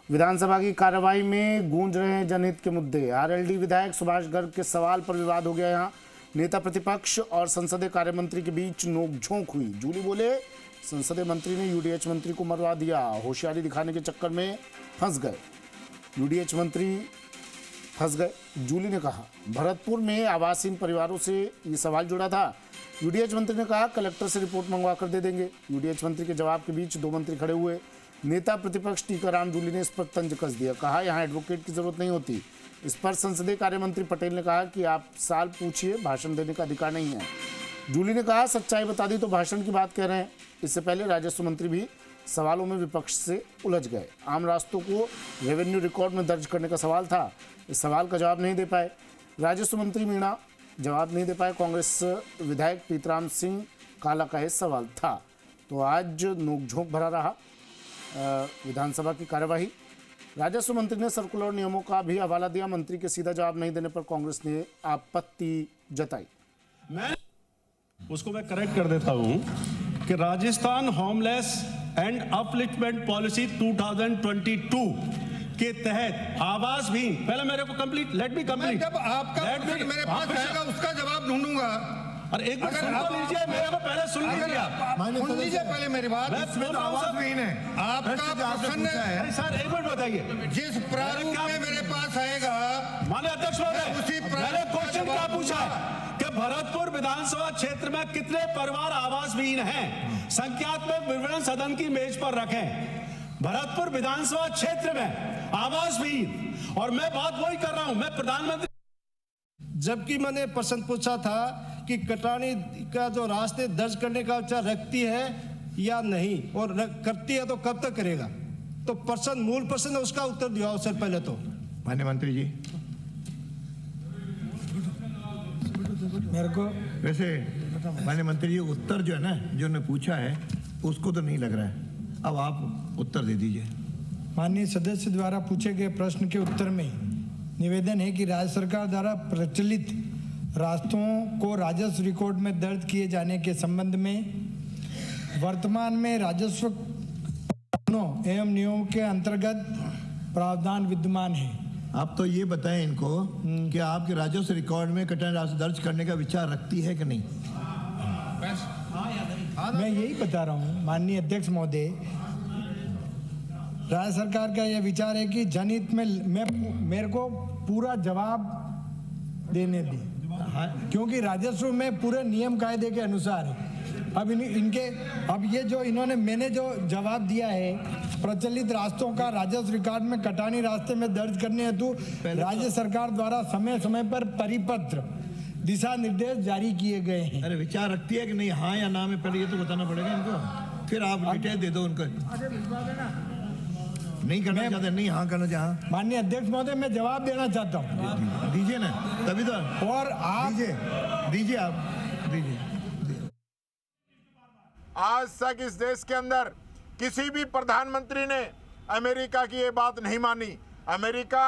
विधानसभा की कार्यवाही में गूंज रहे हैं जनहित के मुद्दे। आरएलडी विधायक सुभाष गर्ग के सवाल पर विवाद हो गया। यहाँ नेता प्रतिपक्ष और संसदीय कार्य मंत्री के बीच नोकझोंक हुई। जूली बोले संसदीय मंत्री ने यूडीएच मंत्री को मरवा दिया, होशियारी दिखाने के चक्कर में फंस गए। यूडीएच मंत्री फंस गए। जूली ने कहा भरतपुर में आवासीन परिवारों से ये सवाल जुड़ा था। यूडीएच मंत्री ने कहा कलेक्टर से रिपोर्ट मंगवा कर दे देंगे। यूडीएच मंत्री के जवाब के बीच दो मंत्री खड़े हुए। नेता प्रतिपक्ष टीकाराम जूली ने इस पर तंज कस दिया। कहा यहाँ एडवोकेट की जरूरत नहीं होती। इस पर संसदीय कार्य मंत्री पटेल ने कहा कि आप साल पूछिए, भाषण देने का अधिकार नहीं है। जूली ने कहा सच्चाई बता दी तो भाषण की बात कह रहे हैं। इससे पहले राजस्व मंत्री भी सवालों में विपक्ष से उलझ गए। आम रास्तों को रेवेन्यू रिकॉर्ड में दर्ज करने का सवाल था। इस सवाल का जवाब नहीं दे पाए। राजस्व मंत्री मीणा जवाब नहीं दे पाए। कांग्रेस विधायक पीतराम सिंह काला का यह सवाल था। तो आज नोकझोंक भरा रहा विधानसभा की कार्यवाही। राजस्व मंत्री ने सर्कुलर नियमों का भी हवाला दिया। मंत्री के सीधा जवाब नहीं देने पर कांग्रेस ने आपत्ति जताई। उसको मैं करेक्ट कर देता हूं कि Rajasthan homeless and upliftment policy 2022 के तहत आवास भी पहले मेरे को कंप्लीट लेट मी कंप्लीट जब आपका मेरे पास आएगा उसका जवाब ढूंढूंगा। अरे एक मिनट सुन लीजिए, मेरे को पहले सुन लीजिए। सुन लीजिए पहले मेरी बात। आवाज नहीं है आपका प्रश्न है सर, एक मिनट बताइए। जिस प्रारूप में मेरे पास आएगा माननीय अध्यक्ष महोदय, मैंने क्वेश्चन क्या पूछा कि भरतपुर विधानसभा क्षेत्र में कितने परिवार आवास विहीन हैं, संख्यात्मक विवरण सदन की मेज पर रखें। भरतपुर विधानसभा क्षेत्र में आवास विहीन, और मैं बात वही कर रहा हूं, मैं प्रधानमंत्री। जबकि मैंने प्रश्न पूछा था कि कटानी का जो रास्ते दर्ज करने का विचार रखती है या नहीं, और करती है तो कब तक करेगा। तो प्रश्न मूल प्रश्न है, उसका उत्तर दिया सर पहले तो। माननीय मंत्री जी, मेरे को वैसे माननीय मंत्री जी उत्तर जो है ना, जो ने पूछा है उसको तो नहीं लग रहा है। अब आप उत्तर दे दीजिए। माननीय सदस्य द्वारा पूछे गए प्रश्न के उत्तर में निवेदन है कि राज्य सरकार द्वारा प्रचलित रास्तों को राजस्व रिकॉर्ड में दर्ज किए जाने के संबंध में वर्तमान में राजस्व कानूनों एवं नियमों के अंतर्गत प्रावधान विद्यमान है। आप तो ये बताएं इनको कि आपके राजस्व रिकॉर्ड में कटानी राशि दर्ज करने का विचार रखती है कि नहीं। मैं यही बता रहा हूँ माननीय अध्यक्ष महोदय, राज्य सरकार का यह विचार है कि जनहित में मेरे को पूरा जवाब देने दी, क्योंकि राजस्व में पूरे नियम कायदे के अनुसार है। अब ये जो मैंने जो जवाब दिया है प्रचलित रास्तों का राजस्व रिकॉर्ड में कटानी रास्ते में दर्ज करने हेतु राज्य सरकार द्वारा समय समय पर परिपत्र दिशा निर्देश जारी किए गए हैं। अरे विचार रखती है कि नहीं, हाँ या ना में पहले ये तो बताना पड़ेगा इनको, फिर आप डिटेल दे दो उनको। नहीं करना चाहते, नहीं हाँ करना चाहते। माननीय अध्यक्ष महोदय, मैं जवाब देना चाहता हूँ। दीजिए ना, तभी तो। और आप दीजिए आप दीजिए। आज तक इस देश के अंदर किसी भी प्रधानमंत्री ने अमेरिका की ये बात नहीं मानी। अमेरिका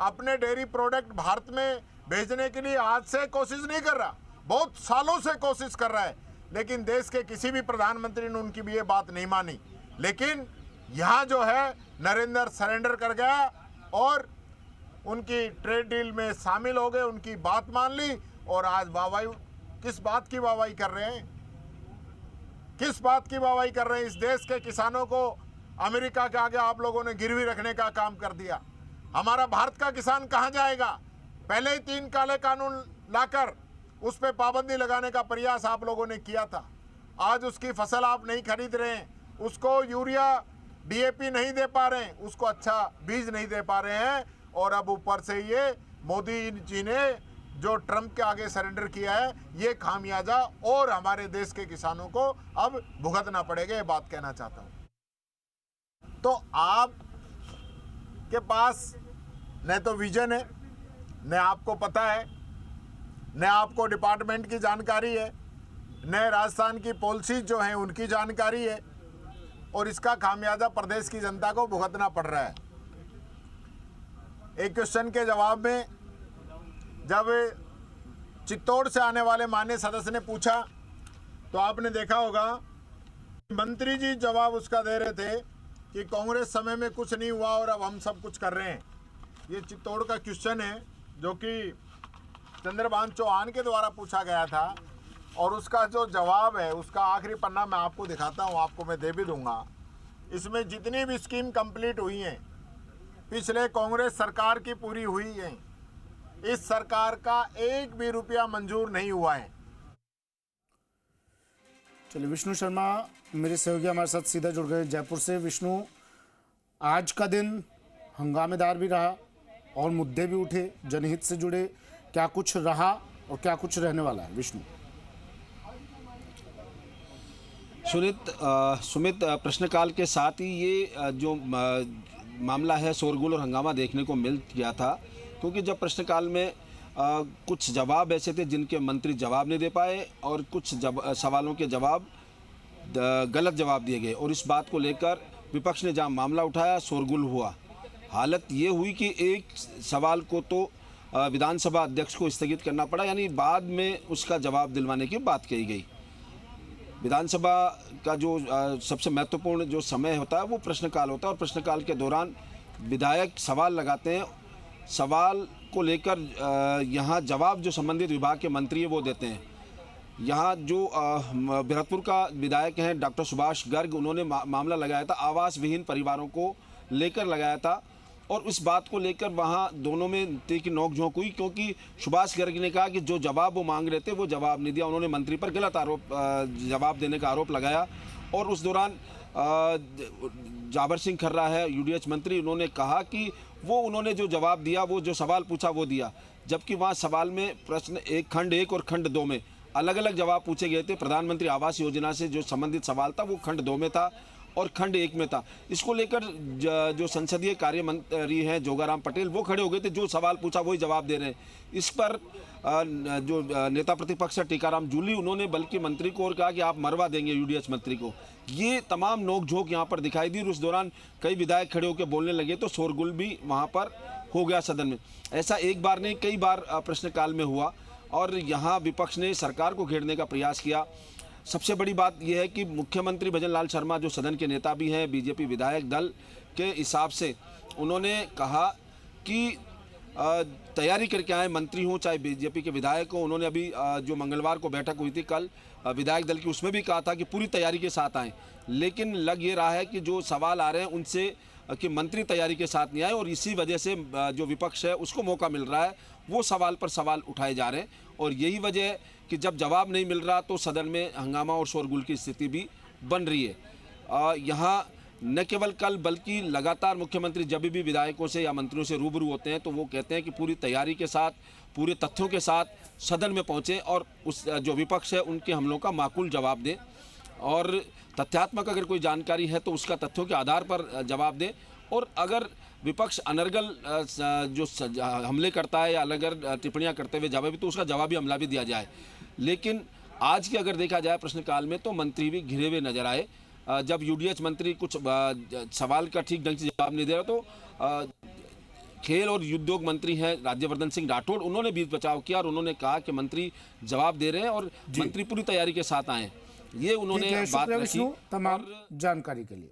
अपने डेयरी प्रोडक्ट भारत में भेजने के लिए आज से कोशिश नहीं कर रहा, बहुत सालों से कोशिश कर रहा है, लेकिन देश के किसी भी प्रधानमंत्री ने उनकी भी ये बात नहीं मानी। लेकिन यहाँ जो है नरेंद्र सरेंडर कर गया और उनकी ट्रेड डील में शामिल हो गए, उनकी बात मान ली और आज वाहवाही, किस बात की वाहवाही कर रहे हैं, किस बात की वाहवाही कर रहे हैं। इस देश के किसानों को अमेरिका के आगे आप लोगों ने गिरवी रखने का काम कर दिया। हमारा भारत का किसान कहाँ जाएगा। पहले ही 3 काले कानून लाकर उस पर पाबंदी लगाने का प्रयास आप लोगों ने किया था। आज उसकी फसल आप नहीं खरीद रहे हैं, उसको यूरिया डीएपी नहीं दे पा रहे हैं, उसको अच्छा बीज नहीं दे पा रहे हैं, और अब ऊपर से ये मोदी जी ने जो ट्रंप के आगे सरेंडर किया है, ये खामियाजा और हमारे देश के किसानों को अब भुगतना पड़ेगा। ये बात कहना चाहता हूं। तो आप के पास न तो विजन है, न आपको पता है, न आपको डिपार्टमेंट की जानकारी है, न राजस्थान की पॉलिसी जो है उनकी जानकारी है, और इसका खामियाजा प्रदेश की जनता को भुगतना पड़ रहा है। एक क्वेश्चन के जवाब में जब चित्तौड़ से आने वाले माननीय सदस्य ने पूछा तो आपने देखा होगा मंत्री जी जवाब उसका दे रहे थे कि कांग्रेस समय में कुछ नहीं हुआ और अब हम सब कुछ कर रहे हैं। ये चित्तौड़ का क्वेश्चन है जो कि चंद्रभान चौहान के द्वारा पूछा गया था और उसका जो जवाब है उसका आखिरी पन्ना मैं आपको दिखाता हूँ, आपको मैं दे भी दूंगा। इसमें जितनी भी स्कीम कंप्लीट हुई हैं पिछले कांग्रेस सरकार की पूरी हुई हैं, इस सरकार का एक भी रुपया मंजूर नहीं हुआ है। चलिए, विष्णु शर्मा मेरे सहयोगी हमारे साथ सीधा जुड़ गए जयपुर से। विष्णु, आज का दिन हंगामेदार भी रहा और मुद्दे भी उठे, जनहित से जुड़े, क्या कुछ रहा और क्या कुछ रहने वाला है? विष्णु। सुमित, प्रश्नकाल के साथ ही ये जो मामला है शोरगुल और हंगामा देखने को मिल गया था, क्योंकि जब प्रश्नकाल में कुछ जवाब ऐसे थे जिनके मंत्री जवाब नहीं दे पाए और कुछ सवालों के जवाब गलत जवाब दिए गए और इस बात को लेकर विपक्ष ने जहां मामला उठाया शोरगुल हुआ। हालत ये हुई कि एक सवाल को तो विधानसभा अध्यक्ष को स्थगित करना पड़ा, यानी बाद में उसका जवाब दिलवाने की बात कही गई। विधानसभा का जो सबसे महत्वपूर्ण जो समय होता है वो प्रश्नकाल होता है और प्रश्नकाल के दौरान विधायक सवाल लगाते हैं। सवाल को लेकर यहाँ जवाब जो संबंधित विभाग के मंत्री है वो देते हैं। यहाँ जो भरतपुर का विधायक हैं डॉक्टर सुभाष गर्ग, उन्होंने मामला लगाया था, आवास विहीन परिवारों को लेकर लगाया था और उस बात को लेकर वहाँ दोनों में तीखी नोकझोंक हुई, क्योंकि सुभाष गर्ग ने कहा कि जो जवाब वो मांग रहे थे वो जवाब नहीं दिया। उन्होंने मंत्री पर गलत जवाब देने का आरोप लगाया और उस दौरान जाबर सिंह खर्रा है यूडीएच मंत्री, उन्होंने कहा कि वो उन्होंने जो जवाब दिया, वो जो सवाल पूछा वो दिया, जबकि वहाँ सवाल में प्रश्न खंड 1 और खंड 2 में अलग अलग जवाब पूछे गए थे। प्रधानमंत्री आवास योजना से जो संबंधित सवाल था वो खंड 2 में था और खंड 1 में था। इसको लेकर जो संसदीय कार्य मंत्री हैं जोगाराम पटेल, वो खड़े हो गए थे, जो सवाल पूछा वही जवाब दे रहे हैं। इस पर जो नेता प्रतिपक्ष है टीकाराम जूली, उन्होंने बल्कि मंत्री को और कहा कि आप मरवा देंगे यूडीएच मंत्री को। ये तमाम नोकझोंक यहाँ पर दिखाई दी और उस दौरान कई विधायक खड़े होकर बोलने लगे तो शोरगुल भी वहाँ पर हो गया सदन में। ऐसा एक बार नहीं कई बार प्रश्नकाल में हुआ और यहाँ विपक्ष ने सरकार को घेरने का प्रयास किया। सबसे बड़ी बात यह है कि मुख्यमंत्री भजन लाल शर्मा जो सदन के नेता भी हैं, बीजेपी विधायक दल के हिसाब से, उन्होंने कहा कि तैयारी करके आए, मंत्री हों चाहे बीजेपी के विधायक हों। उन्होंने अभी जो मंगलवार को बैठक हुई थी कल विधायक दल की, उसमें भी कहा था कि पूरी तैयारी के साथ आएँ। लेकिन लग ये रहा है कि जो सवाल आ रहे हैं उनसे कि मंत्री तैयारी के साथ नहीं आए और इसी वजह से जो विपक्ष है उसको मौका मिल रहा है, वो सवाल पर सवाल उठाए जा रहे हैं और यही वजह है कि जब जवाब नहीं मिल रहा तो सदन में हंगामा और शोरगुल की स्थिति भी बन रही है। यहाँ न केवल कल बल्कि लगातार मुख्यमंत्री जब भी विधायकों से या मंत्रियों से रूबरू होते हैं तो वो कहते हैं कि पूरी तैयारी के साथ, पूरे तथ्यों के साथ सदन में पहुँचें और उस जो विपक्ष है उनके हमलों का माकूल जवाब दें और तथ्यात्मक अगर कोई जानकारी है तो उसका तथ्यों के आधार पर जवाब दें। और अगर विपक्ष अनर्गल जो हमले करता है या अलग टिप्पणियां करते हुए जवाब, तो उसका जवाबी हमला भी दिया जाए। लेकिन आज की अगर देखा जाए प्रश्नकाल में तो मंत्री भी घिरे हुए नजर आए। जब यूडीएच मंत्री कुछ सवाल का ठीक ढंग से जवाब नहीं दे रहा तो खेल और उद्योग मंत्री हैं राज्यवर्धन सिंह राठौड़, उन्होंने बीच बचाव किया और उन्होंने कहा कि मंत्री जवाब दे रहे हैं और मंत्री पूरी तैयारी के साथ आए। ये उन्होंने बात रखी तमाम जानकारी के लिए।